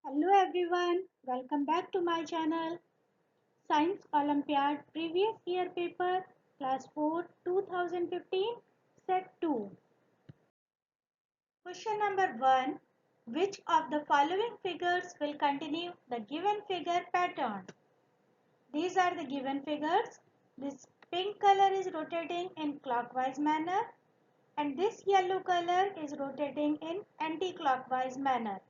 Hello everyone, welcome back to my channel Science Olympiad Previous Year Paper Class 4 2015 Set 2. Question number 1. Which of the following figures will continue the given figure pattern? These are the given figures. This pink color is rotating in clockwise manner and this yellow color is rotating in anti-clockwise manner.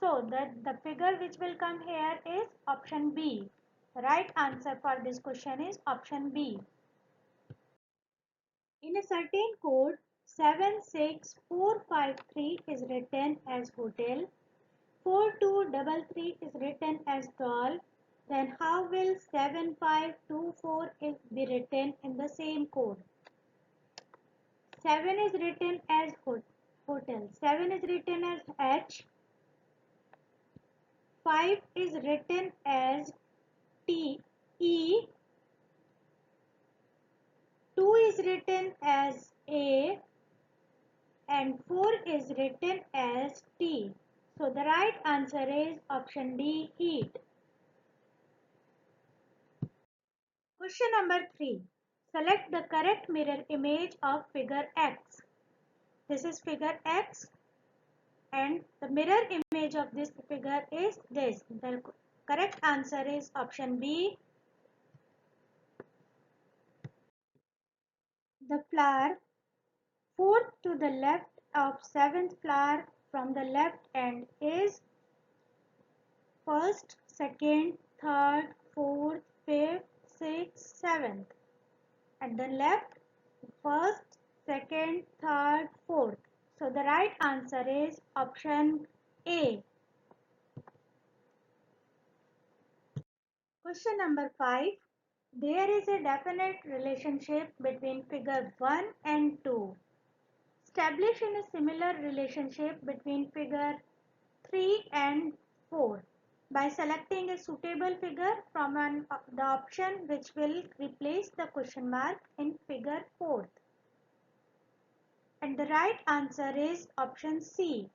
So the figure which will come here is option B. The right answer for this question is option B. In a certain code, 76453 is written as hotel, 4233 is written as doll, then how will 7524 be written in the same code? 7 is written as hotel, 7 is written as H, 5 is written as T, E, 2 is written as A, and 4 is written as T. So the right answer is option D, eat. Question number 3. Select the correct mirror image of figure X. This is figure X and the mirror image of this figure is this. The correct answer is option B. The flower fourth to the left of seventh flower from the left end is first, second, third, fourth, fifth, sixth, seventh. At the left, first, second, third, fourth. So the right answer is option A. Question number 5. There is a definite relationship between figure 1 and 2. Establish a similar relationship between figure 3 and 4 by selecting a suitable figure from the option which will replace the question mark in figure 4. And the right answer is option C.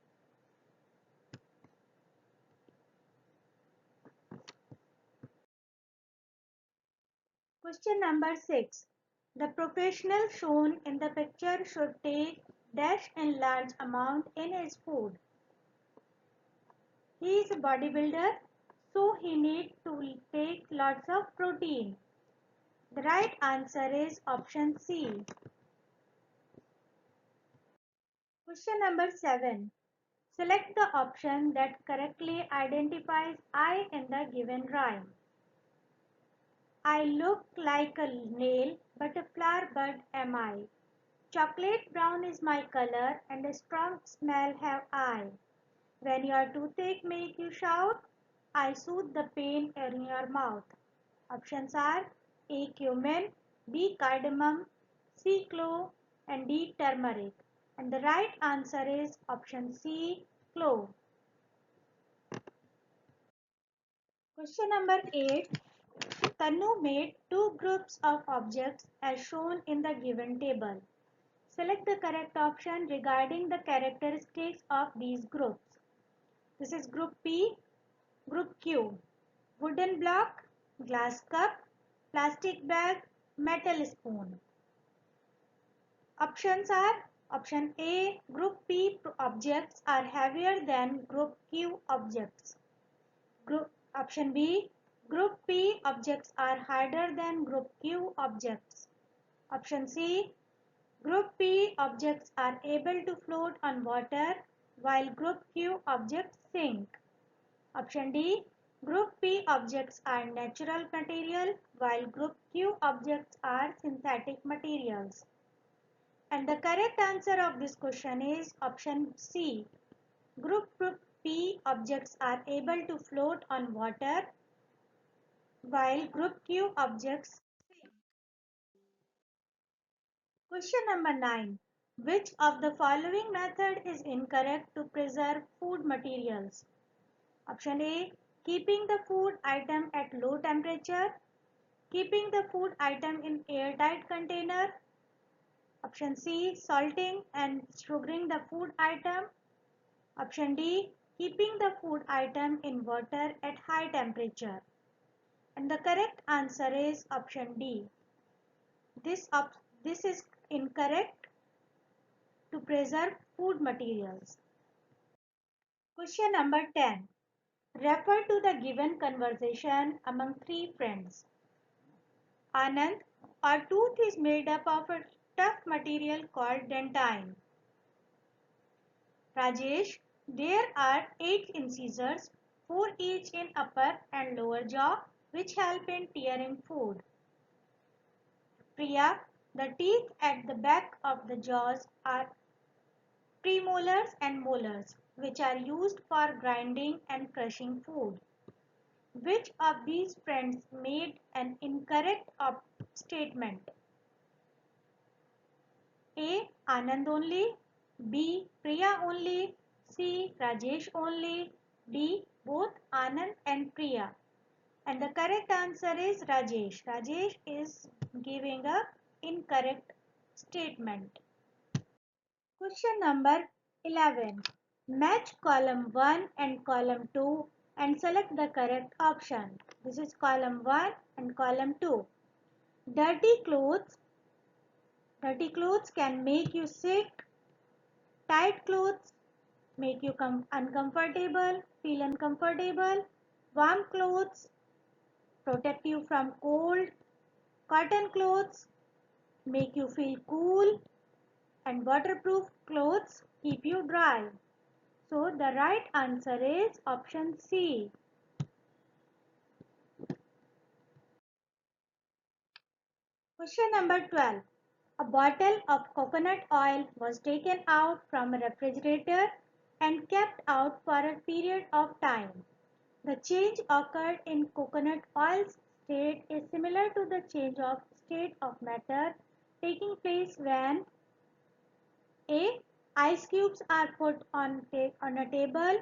Question number 6. The professional shown in the picture should take dash in large amount in his food. He is a bodybuilder, so he needs to take lots of protein. The right answer is option C. Question number 7. Select the option that correctly identifies I in the given rhyme. I look like a nail, but a flower bud am I. Chocolate brown is my color, and a strong smell have I. When your toothache make you shout, I soothe the pain in your mouth. Options are A. Cumin, B. Cardamom, C. Clove, and D. Turmeric. And the right answer is option C. Clove. Question number 8. Tanu made two groups of objects as shown in the given table. Select the correct option regarding the characteristics of these groups. This is group P, group Q. Wooden block, glass cup, plastic bag, metal spoon. Options are option A, group P objects are heavier than group Q objects. Option B, group P objects are harder than group Q objects. Option C, group P objects are able to float on water while group Q objects sink. Option D, group P objects are natural material while group Q objects are synthetic materials. And the correct answer of this question is option C. Group P objects are able to float on water while group Q objects sink. Question number 9. Which of the following method is incorrect to preserve food materials? Option A. Keeping the food item at low temperature. Keeping the food item in airtight container. Option C. Salting and sugaring the food item. Option D. keeping the food item in water at high temperature. And the correct answer is option D. This is incorrect. To preserve food materials. Question number 10. Refer to the given conversation among three friends. Anand, our tooth is made up of a tough material called dentine. Rajesh, there are 8 incisors, 4 each in upper and lower jaw, which help in tearing food. Priya, the teeth at the back of the jaws are premolars and molars, which are used for grinding and crushing food. Which of these friends made an incorrect statement? A. Anand only, B. Priya only, C. Rajesh only, D. Both Anand and Priya. And the correct answer is Rajesh. Rajesh is giving a incorrect statement. Question number 11. Match column 1 and column 2 and select the correct option. This is column 1 and column 2. Dirty clothes. Dirty clothes can make you sick. Tight clothes make you uncomfortable, feel uncomfortable. Warm clothes protect you from cold. Cotton clothes make you feel cool. And waterproof clothes keep you dry. So the right answer is option C. Question number 12. A bottle of coconut oil was taken out from a refrigerator and kept out for a period of time. The change occurred in coconut oil's state is similar to the change of state of matter taking place when A. Ice cubes are put on a table.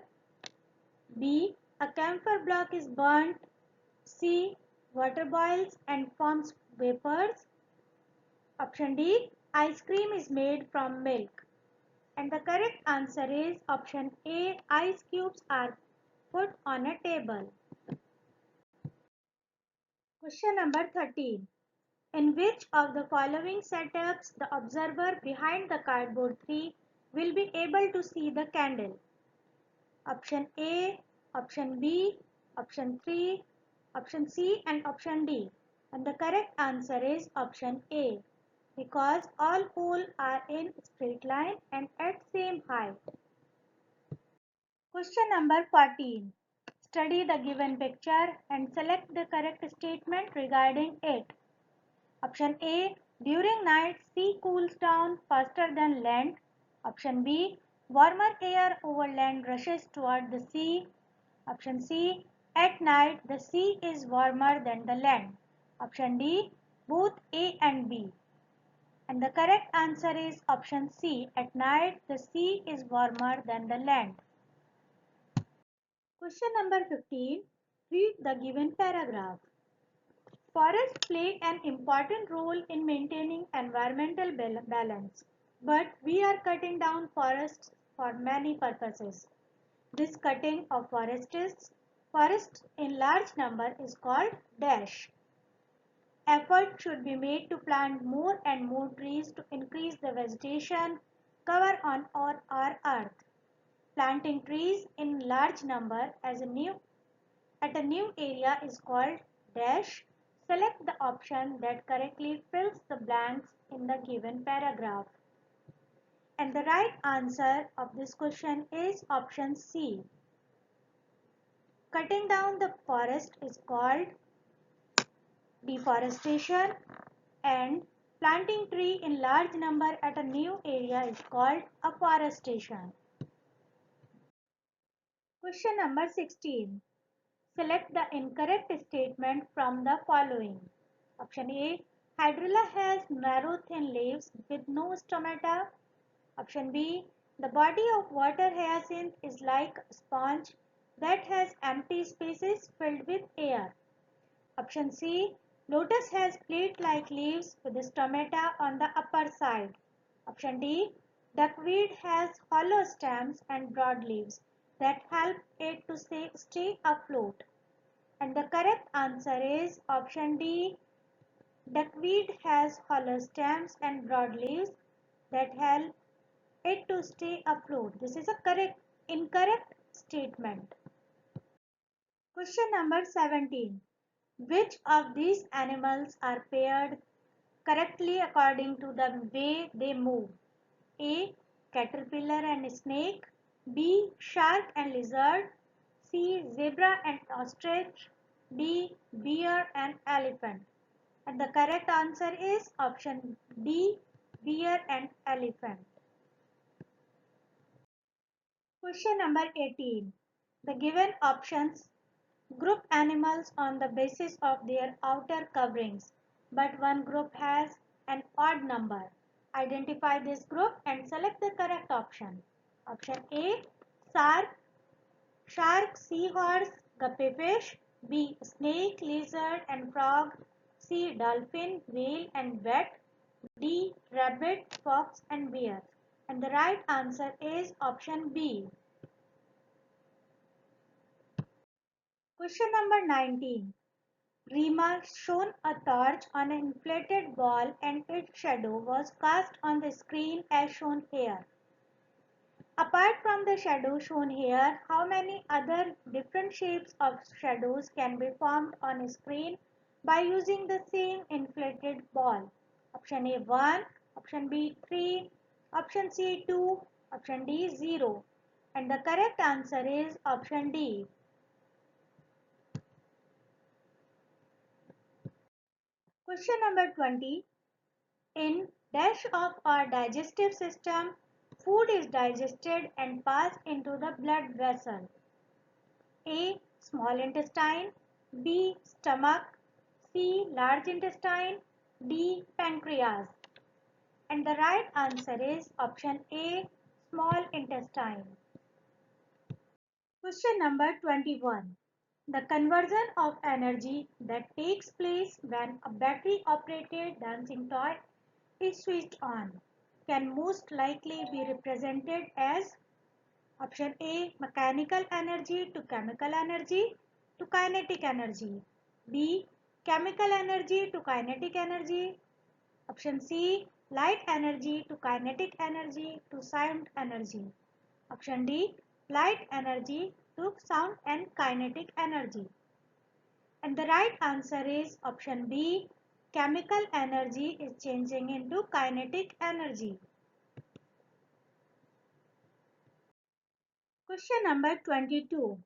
B. A camphor block is burnt. C. Water boils and forms vapors. Option D. Ice cream is made from milk. And the correct answer is option A. Ice cubes are put on a table. Question number 13. In which of the following setups the observer behind the cardboard tree will be able to see the candle? Option A, option B, option 3, option C and option D. And the correct answer is option A because all poles are in straight line and at same height. Question number 14. Study the given picture and select the correct statement regarding it. Option A. During night, sea cools down faster than land. Option B. Warmer air over land rushes toward the sea. Option C. At night, the sea is warmer than the land. Option D. Both A and B. And the correct answer is option C. At night, the sea is warmer than the land. Question number 15. Read the given paragraph. Forests play an important role in maintaining environmental balance, but we are cutting down forests for many purposes. This cutting of forests in large number is called dash. Effort should be made to plant more and more trees to increase the vegetation cover on our earth. Planting trees in large number at a new area is called dash. Select the option that correctly fills the blanks in the given paragraph. And the right answer of this question is option C. Cutting down the forest is called deforestation and planting tree in large number at a new area is called afforestation. Question number 16. Select the incorrect statement from the following. Option A. Hydrilla has narrow thin leaves with no stomata. Option B. The body of water hyacinth is like a sponge that has empty spaces filled with air. Option C. Lotus has plate-like leaves with stomata on the upper side. Option D. Duckweed has hollow stems and broad leaves. that help it to stay afloat. And the correct answer is option D. Duckweed has hollow stems and broad leaves that help it to stay afloat. This is a incorrect statement. Question number 17. Which of these animals are paired correctly according to the way they move? A. Caterpillar and snake. B. Shark and lizard. C. Zebra and ostrich. D. Bear and elephant. And the correct answer is option D. Bear and elephant. Question number 18. The given options group animals on the basis of their outer coverings, but one group has an odd number. Identify this group and select the correct option. Option A. Shark, seahorse, guppyfish. B. Snake, lizard and frog. C. Dolphin, whale and bat. D. Rabbit, fox and bear. And the right answer is option B. Question number 19. Rima shone a torch on an inflated ball and its shadow was cast on the screen as shown here. Apart from the shadow shown here, how many other different shapes of shadows can be formed on a screen by using the same inflated ball? Option A 1, option B 3, option C 2, option D 0. And the correct answer is option D. Question number 20. In dash of our digestive system, food is digested and passed into the blood vessel. A. Small intestine. B. Stomach. C. Large intestine. D. Pancreas. And the right answer is option A. Small intestine. Question number 21. The conversion of energy that takes place when a battery operated dancing toy is switched on can most likely be represented as option A. Mechanical energy to chemical energy to kinetic energy. B. Chemical energy to kinetic energy. Option C. Light energy to kinetic energy to sound energy. Option D. Light energy to sound and kinetic energy. And the right answer is option B. Chemical energy is changing into kinetic energy. Question number 22.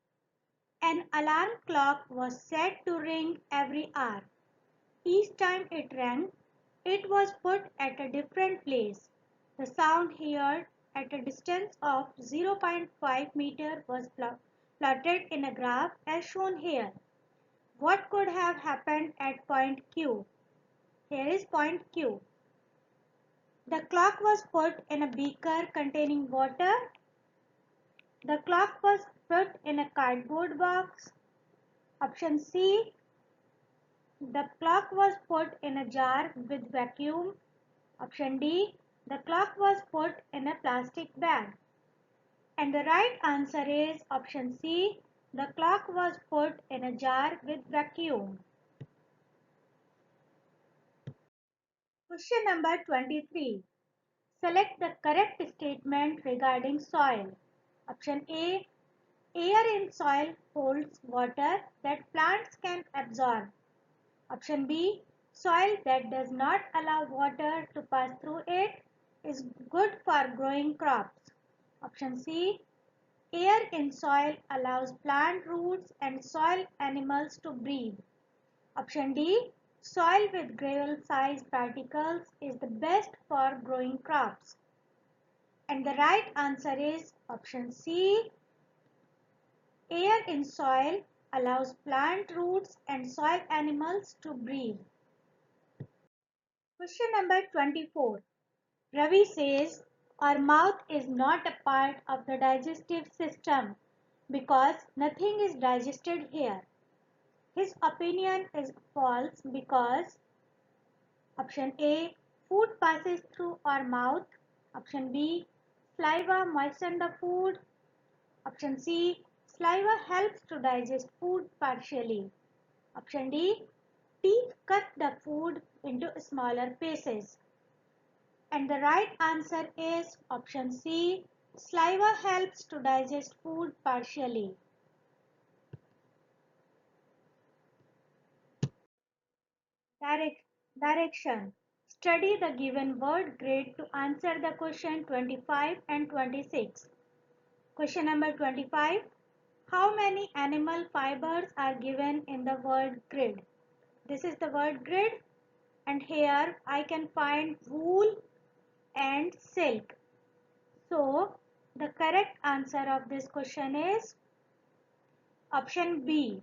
An alarm clock was set to ring every hour. Each time it rang, it was put at a different place. The sound heard at a distance of 0.5 meter was plotted in a graph as shown here. What could have happened at point Q? Here is point Q. The clock was put in a beaker containing water. The clock was put in a cardboard box. Option C. The clock was put in a jar with vacuum. Option D. The clock was put in a plastic bag. And the right answer is option C. The clock was put in a jar with vacuum. Question number 23. Select the correct statement regarding soil. Option A. Air in soil holds water that plants can absorb. Option B. Soil that does not allow water to pass through it is good for growing crops. Option C. Air in soil allows plant roots and soil animals to breathe. Option D. Soil with gravel-sized particles is the best for growing crops. And the right answer is option C. Air in soil allows plant roots and soil animals to breathe. Question number 24. Ravi says our mouth is not a part of the digestive system because nothing is digested here. His opinion is false because option A. Food passes through our mouth. Option B. Saliva moistens the food. Option C. Saliva helps to digest food partially. Option D. Teeth cut the food into smaller pieces. And the right answer is option C. Saliva helps to digest food partially. Direction. Study the given word grid to answer the question 25 and 26. Question number 25. How many animal fibers are given in the word grid? This is the word grid, and here I can find wool and silk. So the correct answer of this question is option B.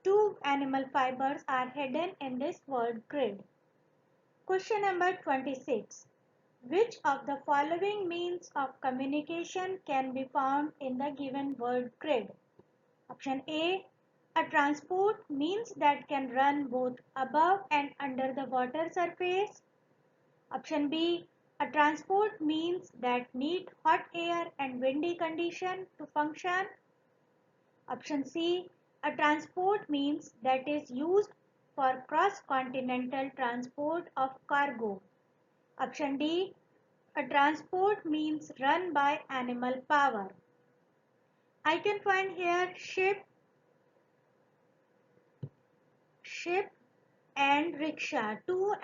Two animal fibers are hidden in this word grid. Question number 26. Which of the following means of communication can be found in the given word grid? Option A. A transport means that can run both above and under the water surface. Option B. A transport means that need hot air and windy condition to function. Option C. A transport means that is used for cross-continental transport of cargo. Option D. A transport means run by animal power. I can find here ship and rickshaw, two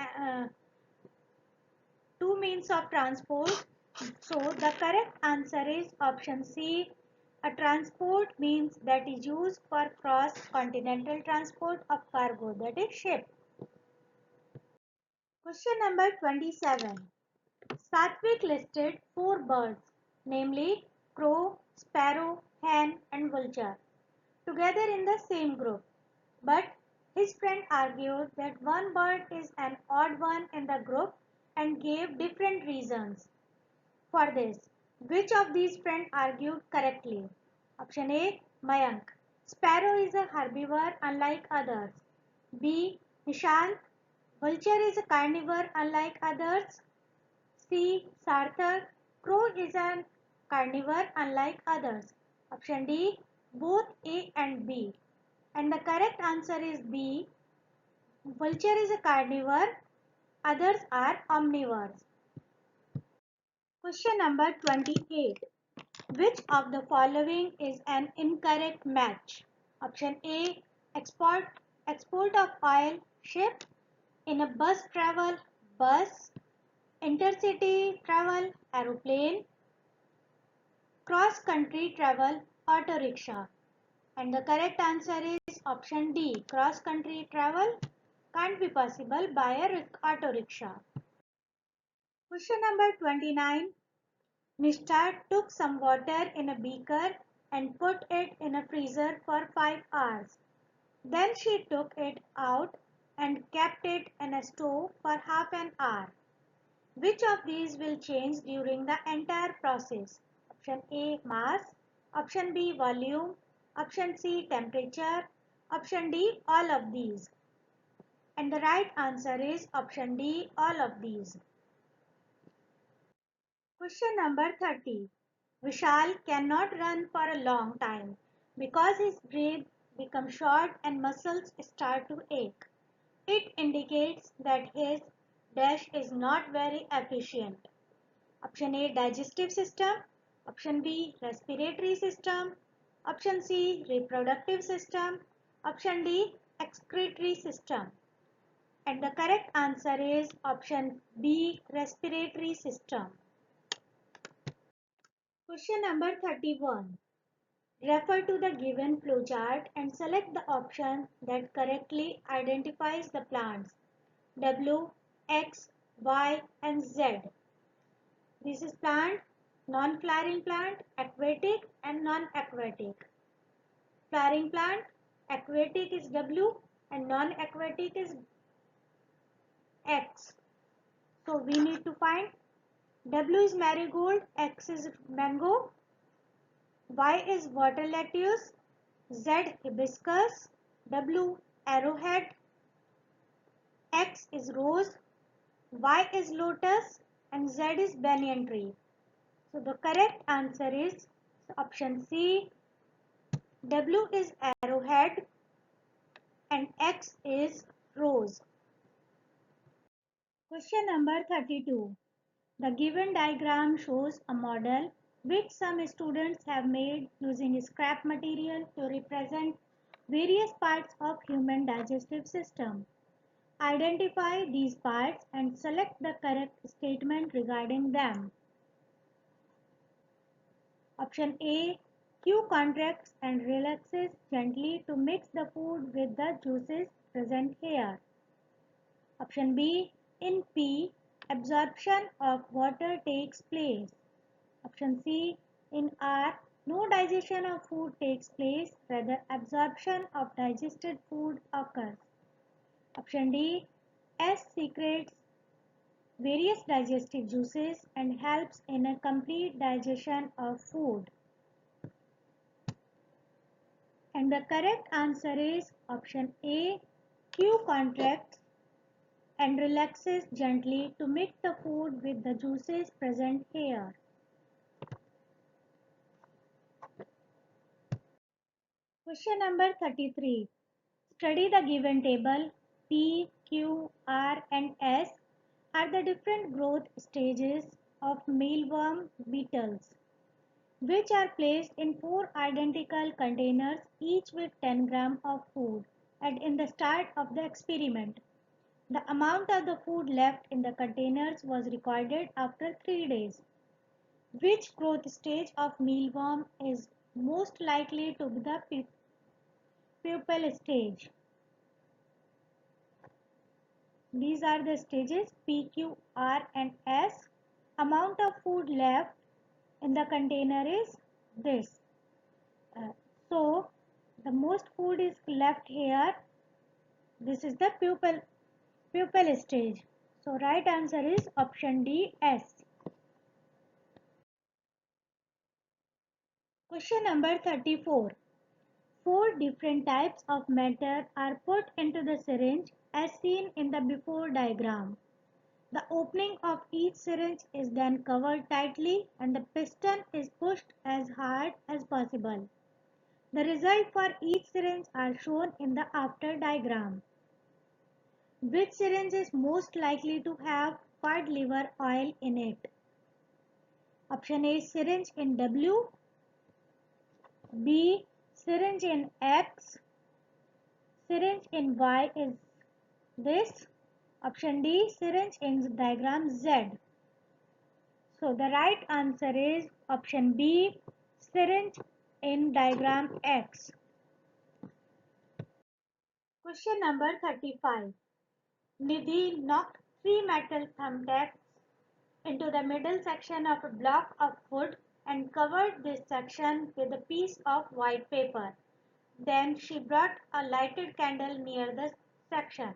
means of transport. So the correct answer is option C. A transport means that is used for cross-continental transport of cargo, that is ship. Question number 27. Satvik listed four birds, namely crow, sparrow, hen and vulture, together in the same group. But his friend argued that one bird is an odd one in the group and gave different reasons for this. Which of these friends argued correctly? Option A. Mayank. Sparrow is a herbivore unlike others. B. Nishant. Vulture is a carnivore unlike others. C. Sarthak. Crow is a carnivore unlike others. Option D. Both A and B. And the correct answer is B. Vulture is a carnivore. Others are omnivores. Question number 28. Which of the following is an incorrect match? Option A. Export of oil, ship. In a bus travel, bus. Intercity travel, aeroplane. Cross country travel, auto rickshaw. And the correct answer is option D. Cross country travel can't be possible by a auto rickshaw. Question number 29. Nishta took some water in a beaker and put it in a freezer for 5 hours. Then she took it out and kept it in a stove for half an hour. Which of these will change during the entire process? Option A. Mass. Option B. Volume. Option C. Temperature. Option D. All of these. And the right answer is option D. All of these. Question number 30. Vishal cannot run for a long time because his breath becomes short and muscles start to ache. It indicates that his dash is not very efficient. Option A. Digestive system. Option B. Respiratory system. Option C. Reproductive system. Option D. Excretory system. And the correct answer is option B. Respiratory system. Question number 31. Refer to the given flowchart and select the option that correctly identifies the plants W, X, Y and Z. This is plant, non-flowering plant, aquatic and non-aquatic. Flowering plant, aquatic is W and non-aquatic is X. So we need to find W is marigold, X is mango, Y is water lettuce, Z hibiscus, W arrowhead, X is rose, Y is lotus and Z is banyan tree. So the correct answer is Option C, W is arrowhead and X is rose. Question number 32. The given diagram shows a model which some students have made using scrap material to represent various parts of human digestive system. Identify these parts and select the correct statement regarding them. Option A. Q contracts and relaxes gently to mix the food with the juices present here. Option B. In P, absorption of water takes place. Option C. In R, no digestion of food takes place, rather absorption of digested food occurs. Option D. S secretes various digestive juices and helps in a complete digestion of food. And the correct answer is option A. Q contracts and relaxes gently to mix the food with the juices present here. Question number 33. Study the given table. P, Q, R and S are the different growth stages of mealworm beetles, which are placed in 4 identical containers, each with 10 grams of food. And in the start of the experiment, the amount of the food left in the containers was recorded after 3 days. Which growth stage of mealworm is most likely to be the pupal stage? These are the stages P, Q, R and S. Amount of food left in the container is this. So the most food is left here. This is the pupal stage. So right answer is option D, S. Question number 34. 4 different types of matter are put into the syringe as seen in the before diagram. The opening of each syringe is then covered tightly and the piston is pushed as hard as possible. The result for each syringe are shown in the after diagram. Which syringe is most likely to have cod liver oil in it? Option A, syringe in W. B, syringe in X. Syringe in Y is this. Option D, syringe in diagram Z. So the right answer is option B, syringe in diagram X. Question number 35. Nidhi knocked 3 metal thumbtacks into the middle section of a block of wood and covered this section with a piece of white paper. Then she brought a lighted candle near the section.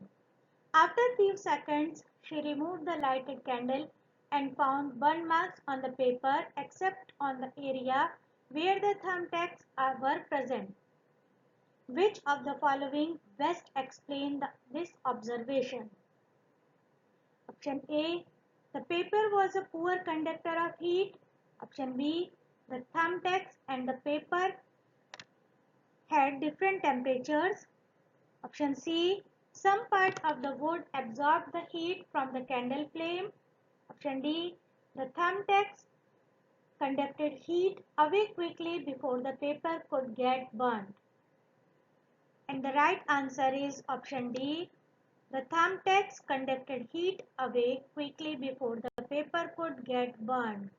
After a few seconds, she removed the lighted candle and found burn marks on the paper except on the area where the thumbtacks were present. Which of the following best explain this observation? Option A. The paper was a poor conductor of heat. Option B. The thumbtacks and the paper had different temperatures. Option C. Some part of the wood absorbed the heat from the candle flame. Option D. The thumbtacks conducted heat away quickly before the paper could get burned. And the right answer is option D. The thumbtacks conducted heat away quickly before the paper could get burned.